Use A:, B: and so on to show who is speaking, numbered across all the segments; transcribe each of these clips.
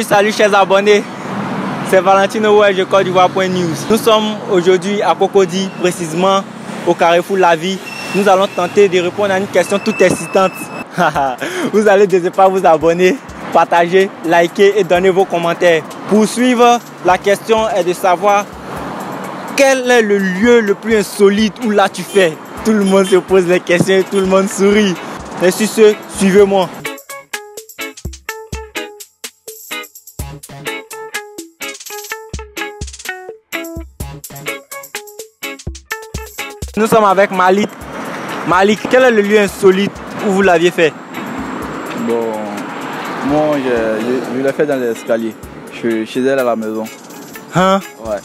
A: Salut chers abonnés, c'est Valentino Ouai de Côte d'Ivoire.news. Nous sommes aujourd'hui à Cocody, précisément au Carrefour La Vie. Nous allons tenter de répondre à une question toute excitante. Vous allez n'hésitez pas à vous abonner, partager, liker et donner vos commentaires. Pour suivre, la question est de savoir quel est le lieu le plus insolite où là tu fais. Tout le monde se pose les questions et tout le monde sourit. Et sur ce, suivez-moi. Nous sommes avec Malik. Malik, quel est le lieu insolite où vous l'aviez fait?
B: Bon, moi je l'ai fait dans l'escalier, chez elle à la maison.
A: Hein?
B: Ouais.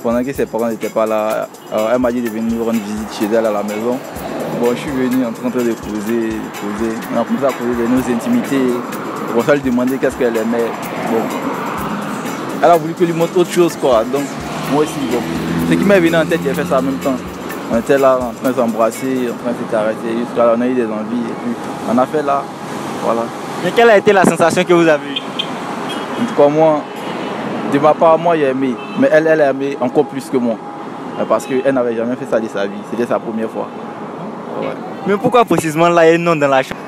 B: Pendant que ses parents n'étaient pas là, elle m'a dit de venir rendre visite chez elle à la maison. Bon, je suis venu en train de causer. On a commencé à causer de nos intimités. Bon, ça lui demander qu'est-ce qu'elle aimait. Bon. Elle a voulu que je lui montre autre chose quoi. Donc moi aussi, bon. Ce qui m'est venu en tête, j'ai fait ça en même temps. On était là en train de s'embrasser, en train de s'arrêter, jusqu'à là on a eu des envies et puis on a fait là, voilà.
A: Mais quelle a été la sensation que vous avez eue?
B: En tout cas moi, de ma part, moi j'ai aimé, mais elle a aimé encore plus que moi. Parce qu'elle n'avait jamais fait ça de sa vie, c'était sa première fois. Ouais.
A: Mais pourquoi précisément là et non dans la chambre?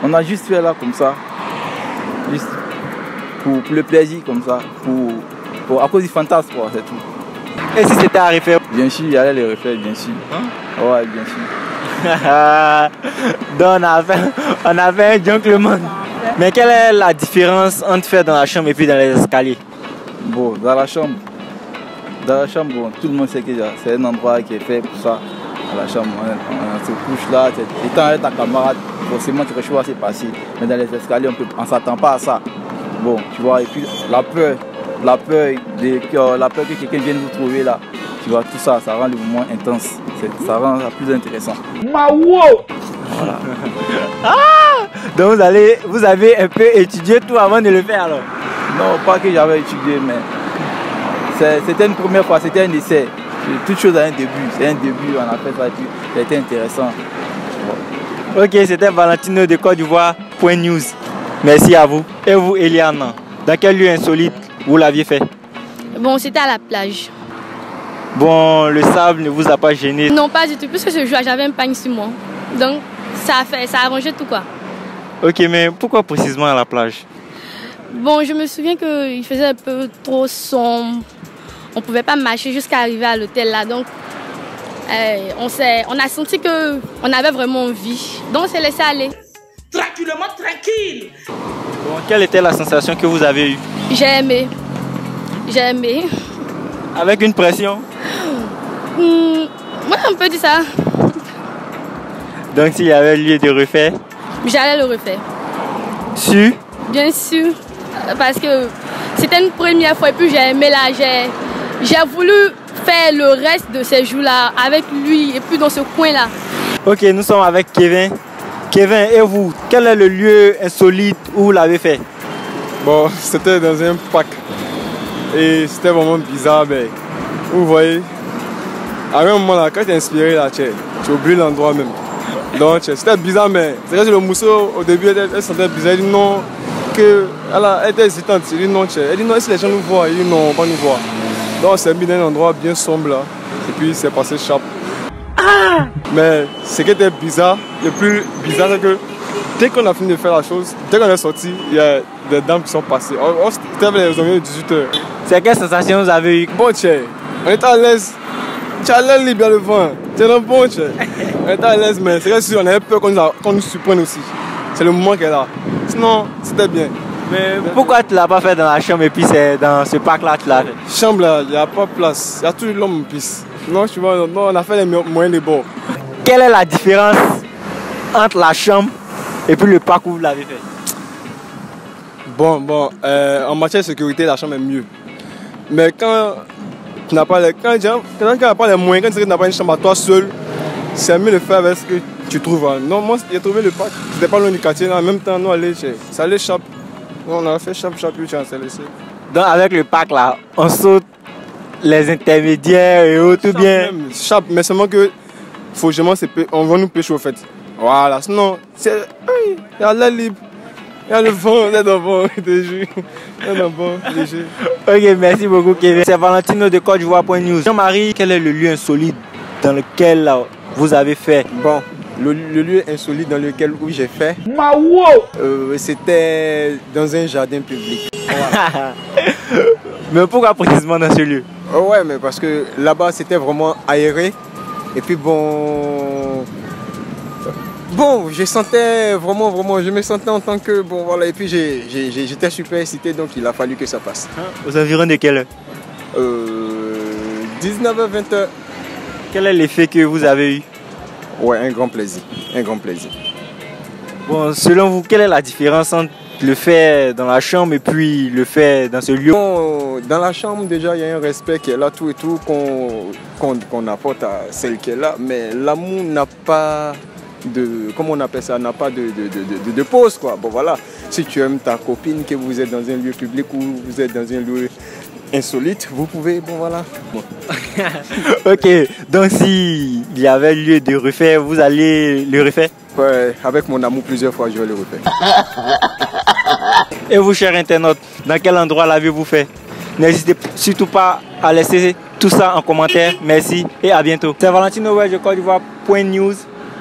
B: On a juste fait là comme ça, juste pour le plaisir comme ça, à cause du fantasme quoi, c'est tout.
A: Et si c'était à refaire?
B: Bien sûr, il allait les refaire, bien sûr.
A: Hein?
B: Ouais, bien sûr.
A: Donc on avait un gentleman. Mais quelle est la différence entre faire dans la chambre et puis dans les escaliers?
B: Bon, dans la chambre, bon, tout le monde sait que c'est un endroit qui est fait pour ça. Dans la chambre, on se couche là, étant avec ta camarade, forcément quelque chose va se passer. Mais dans les escaliers, on ne s'attend pas à ça. Bon, tu vois, et puis la peur que quelqu'un vienne vous trouver là, tu vois, tout ça, ça rend le moment intense, ça rend ça plus intéressant. Voilà.
A: Ah! Donc vous avez un peu étudié tout avant de le faire alors?
B: Non, pas que j'avais étudié, mais c'était une première fois, c'était un essai. Toute chose a un début, c'est un début, on a fait ça et puis c'était intéressant.
A: Bon. Ok, c'était Valentino de Côte d'Ivoire.news. Merci à vous. Et vous, Eliane, dans quel lieu insolite vous l'aviez fait?
C: Bon, c'était à la plage.
A: Bon, le sable ne vous a pas gêné?
C: Non, pas du tout, puisque ce jour j'avais un pagne sur moi. Donc, ça a arrangé tout quoi.
A: Ok, mais pourquoi précisément à la plage?
C: Bon, je me souviens qu'il faisait un peu trop sombre. On ne pouvait pas marcher jusqu'à arriver à l'hôtel là. Donc, on a senti qu'on avait vraiment envie. Donc, on s'est laissé aller.
D: Tranquillement, tranquille.
A: Bon, quelle était la sensation que vous avez eue?
C: J'ai aimé.
A: Avec une pression?
C: Moi, on peut dire ça.
A: Donc, s'il y avait lieu de refaire?
C: J'allais le refaire.
A: Sûr?
C: Bien sûr. Parce que c'était une première fois et puis j'ai aimé là. J'ai voulu faire le reste de ces jours-là avec lui et puis dans ce coin-là.
A: Ok, nous sommes avec Kevin. Kevin, et vous, quel est le lieu insolite où vous l'avez fait?
E: Bon, c'était dans un parc. Et c'était vraiment bizarre, mais vous voyez, à un moment là, quand tu es inspiré là, tu oublies l'endroit même. Donc c'était bizarre, mais c'est vrai que le mousseau au début elle sentait bizarre, elle dit non, elle était hésitante, elle dit non, elle dit non, si les gens nous voient, elle dit non, on va pas nous voir. Donc on s'est mis dans un endroit bien sombre là, et puis c'est passé chape. Ah! Mais ce qui était bizarre, le plus bizarre c'est que dès qu'on a fini de faire la chose, dès qu'on est sorti, il y a des dames qui sont passées. C'était avec les environ de 18h.
A: C'est quelle sensation vous avez eue?
E: Bon, on est à l'aise. Tu as l'air libre, le vent. C'est un bon, on est à l'aise, mais c'est vrai qu'on avait peur qu'on nous surprenne aussi. C'est le moment qu'elle est là. Sinon, c'était bien.
A: Mais pourquoi tu ne l'as pas fait dans la chambre et puis c'est dans ce parc-là que tu l'as fait?
E: Chambre là, il n'y a pas de place. Il y a toujours l'homme en piste. Non, tu vois, non, on a fait les moyens de bord.
A: Quelle est la différence entre la chambre et puis le parc où vous l'avez fait?
E: Bon, en matière de sécurité, la chambre est mieux. Mais quand tu n'as pas les moyens, quand tu n'as pas une chambre à toi seul, c'est mieux de faire avec ce que tu trouves. Non, moi, j'ai trouvé le parc. C'était pas loin du quartier. En même temps, nous, ça allait chape. On a fait chape, puis on s'est laissé.
A: Donc, avec le parc là, on saute les intermédiaires et autres, tout bien.
E: Chape, mais seulement que on va nous pêcher au fait. Voilà, sinon, il y a l'air libre. Il y a le vent, c'est un bon, je te jure. C'est un bon, je te jure.
A: Ok, merci beaucoup, Kevin. C'est Valentino de Côte d'Ivoire.news. Jean-Marie, quel est le lieu insolite dans lequel vous avez fait?
E: Bon, le lieu insolite dans lequel j'ai fait, c'était dans un jardin public. Voilà.
A: Mais pourquoi précisément dans ce lieu?
E: Ouais, mais parce que là-bas, c'était vraiment aéré. Et puis bon, je sentais vraiment, je me sentais en tant que, bon voilà, et puis j'étais super excité, donc il a fallu que ça passe.
A: Aux environs de quelle heure?
E: 19h, 20h.
A: Quel est l'effet que vous avez eu?
E: Ouais, un grand plaisir, un grand plaisir.
A: Bon, selon vous, quelle est la différence entre le fait dans la chambre et puis le fait dans ce lieu?
E: Bon, dans la chambre, déjà, il y a un respect qui est là, tout et tout, qu'on apporte à celle qui est là, mais l'amour n'a pas de, comment on appelle ça, n'a pas de pause, quoi. Bon, voilà, si tu aimes ta copine, que vous êtes dans un lieu public ou vous êtes dans un lieu insolite, vous pouvez, bon, voilà. Bon.
A: Ok, donc si il y avait lieu de refaire, vous allez le refaire?
E: Ouais, avec mon amour, plusieurs fois, je vais le refaire.
A: Et vous, chers internautes, dans quel endroit l'avez-vous fait? N'hésitez surtout pas à laisser tout ça en commentaire. Merci et à bientôt. C'est Valentino de Côte d'Ivoire.news.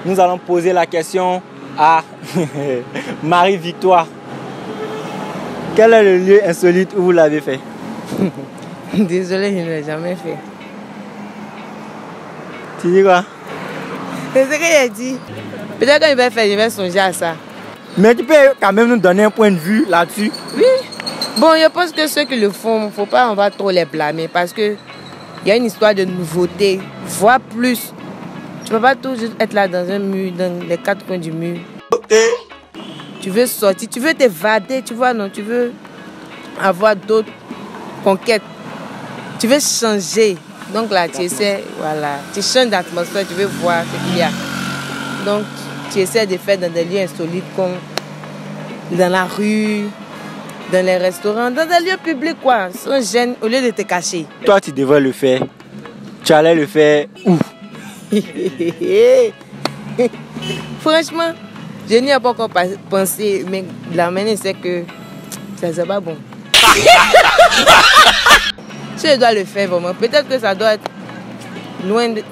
A: Nous allons poser la question à Marie-Victoire. Quel est le lieu insolite où vous l'avez fait?
F: Désolé, je ne l'ai jamais fait.
A: Tu dis quoi?
F: C'est ce que j'ai dit. Peut-être quand il va faire, je vais songer à ça.
A: Mais tu peux quand même nous donner un point de vue là-dessus?
F: Oui. Bon, je pense que ceux qui le font, faut pas, on va trop les blâmer parce que il y a une histoire de nouveauté, voire plus. Tu ne peux pas toujours être là dans un mur, dans les quatre coins du mur. Tu veux sortir, tu veux t'évader, tu vois, non, tu veux avoir d'autres conquêtes. Tu veux changer. Donc là, tu essaies, voilà, tu changes d'atmosphère, tu veux voir ce qu'il y a. Donc, tu essaies de faire dans des lieux insolites comme dans la rue, dans les restaurants, dans des lieux publics, quoi, sans gêne, au lieu de te cacher.
A: Toi, tu devrais le faire. Tu allais le faire où?
F: Franchement, je n'y ai pas encore pensé, mais la manière, c'est que ça ne pas bon. Si je dois le faire vraiment, peut-être que ça doit être loin de...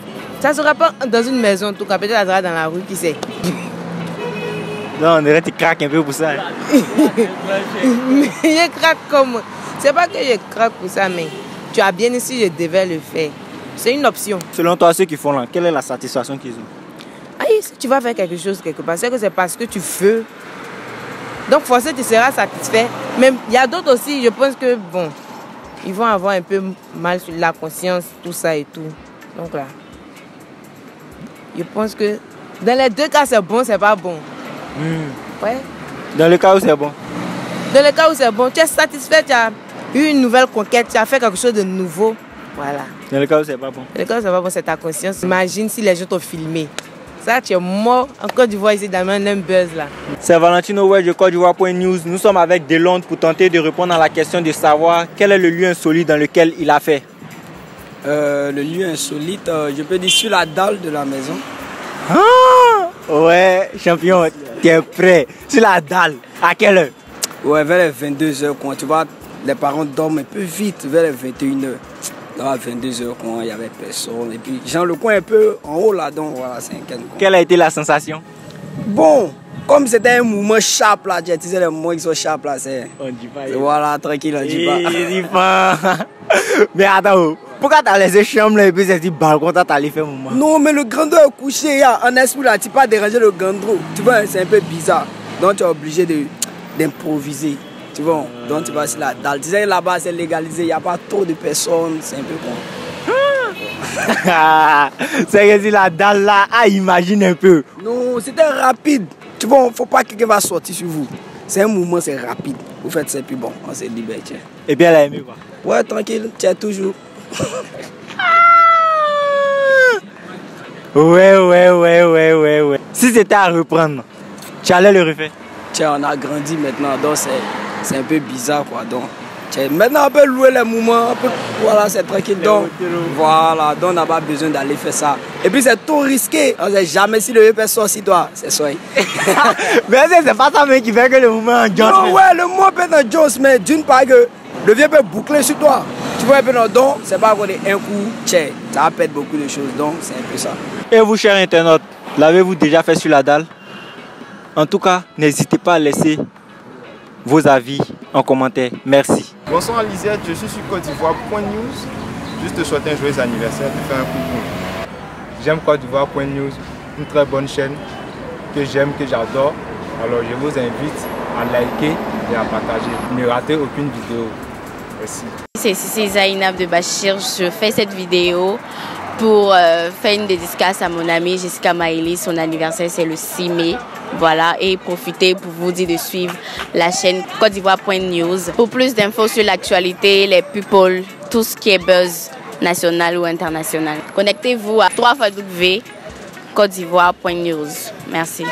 F: Ça ne sera pas dans une maison en tout cas, peut-être ça sera dans la rue, qui sait.
A: Non, on dirait que tu craques un peu pour ça.
F: Mais je craque comme... C'est pas que je craque pour ça, mais tu as bien ici, je devais le faire. C'est une option.
A: Selon toi, ceux qui font là, quelle est la satisfaction qu'ils ont?
F: Aïe, si tu vas faire quelque chose quelque part, c'est que c'est parce que tu veux. Donc forcément, tu seras satisfait. Mais il y a d'autres aussi, je pense que, bon, ils vont avoir un peu mal sur la conscience, tout ça et tout. Donc là, je pense que dans les deux cas, c'est bon, c'est pas bon. Ouais.
A: Dans le cas où c'est bon?
F: Dans le cas où c'est bon, tu es satisfait, tu as eu une nouvelle conquête, tu as fait quelque chose de nouveau. Voilà.
A: Dans le cas où c'est pas bon?
F: Dans le cas où c'est pas bon, c'est ta conscience. Imagine si les gens t'ont filmé. Ça, tu es mort en Côte d'Ivoire ici dans un buzz là.
A: C'est Valentino de Côte d'Ivoire.news. Nous sommes avec Delonde pour tenter de répondre à la question de savoir quel est le lieu insolite dans lequel il a fait.
G: Le lieu insolite, je peux dire sur la dalle de la maison.
A: Ah! Ouais, champion, tu es prêt. Sur la dalle, à quelle heure?
G: Ouais, vers les 22h, quand tu vois, les parents dorment un peu vite, vers les 21h. Là, à 22h, quand il y avait personne. Et puis, genre, le coin un peu en haut là, donc voilà, c'est un calme.
A: Quelle a été la sensation?
G: Bon, comme c'était un mouvement sharp là, tu sais, les moments qui sont sharp là, c'est.
A: On dit pas.
G: Voilà, tranquille, on dit pas.
A: Il dit pas. Mais attends, pourquoi t'as laissé chambre là et puis c'est dit balcon, t'as allé faire un moment?
G: Non, mais le grandeur est couché, en esprit là, tu peux pas déranger le grandeur. Tu vois, c'est un peu bizarre. Donc, tu es obligé d'improviser. Tu vois, donc tu vas sur la dalle. Tu sais, là-bas, c'est légalisé, il n'y a pas trop de personnes, c'est un peu bon.
A: C'est que si la dalle là, imagine un peu.
G: Non, c'était rapide. Tu vois, il ne faut pas que quelqu'un va sortir sur vous. C'est un mouvement, c'est rapide. Vous faites ça, puis bon, on s'est libéré.
A: Et bien, elle a aimé quoi?
G: Ouais, tranquille, tiens, toujours.
A: Ouais. Si c'était à reprendre, tu allais le refaire?
G: Tiens, on a grandi maintenant, donc c'est un peu bizarre, quoi. Donc, Maintenant, on peut louer les moments, voilà, c'est tranquille. Donc, voilà, donc on n'a pas besoin d'aller faire ça. Et puis, c'est trop risqué. On ne sait jamais si le vieux peut sortir, toi. C'est ça.
A: Mais c'est pas ça même qui fait que le mouvement en Jones.
G: Non, ouais, le mouvement peut être en Jones, mais d'une part que le vieux peut boucler sur toi. Tu vois un peu, non, donc, c'est pas qu'on est un coup, ça va perdre beaucoup de choses. Donc, c'est un peu ça.
A: Et vous, chers internautes, l'avez-vous déjà fait sur la dalle? En tout cas, n'hésitez pas à laisser vos avis en commentaire. Merci.
E: Bonsoir Lisette, je suis sur Côte d'Ivoire.news. Juste te souhaiter un joyeux anniversaire, te faire un coucou. J'aime Côte d'Ivoire.news, une très bonne chaîne que j'aime, que j'adore. Alors je vous invite à liker et à partager. Ne ratez aucune vidéo. Merci.
H: C'est Zainab de Bachir. Je fais cette vidéo pour faire une dédicace à mon amie Jessica Maïli. Son anniversaire c'est le 6 mai. Voilà, et profitez pour vous dire de suivre la chaîne Côte d'Ivoire.news pour plus d'infos sur l'actualité, les people, tout ce qui est buzz national ou international. Connectez-vous à www.Côte d'Ivoire.news. Merci.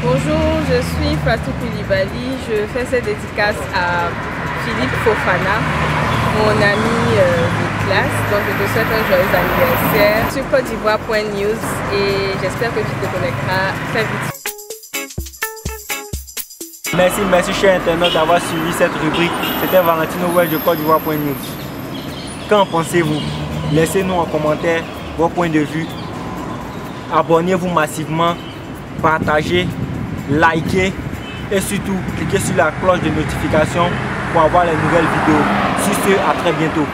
I: Bonjour, je suis Fatou Koulibaly. Je fais cette dédicace à Philippe Fofana, mon ami de classe. Donc je te souhaite un joyeux anniversaire sur Côte d'Ivoire.news et j'espère que tu te connecteras très vite.
A: Merci chers internautes d'avoir suivi cette rubrique. C'était Valentino Welch de Côte d'Ivoire.news. Qu'en pensez-vous? Laissez-nous en commentaire vos points de vue. Abonnez-vous massivement, partagez, likez et surtout cliquez sur la cloche de notification pour avoir les nouvelles vidéos. Sur ce, à très bientôt.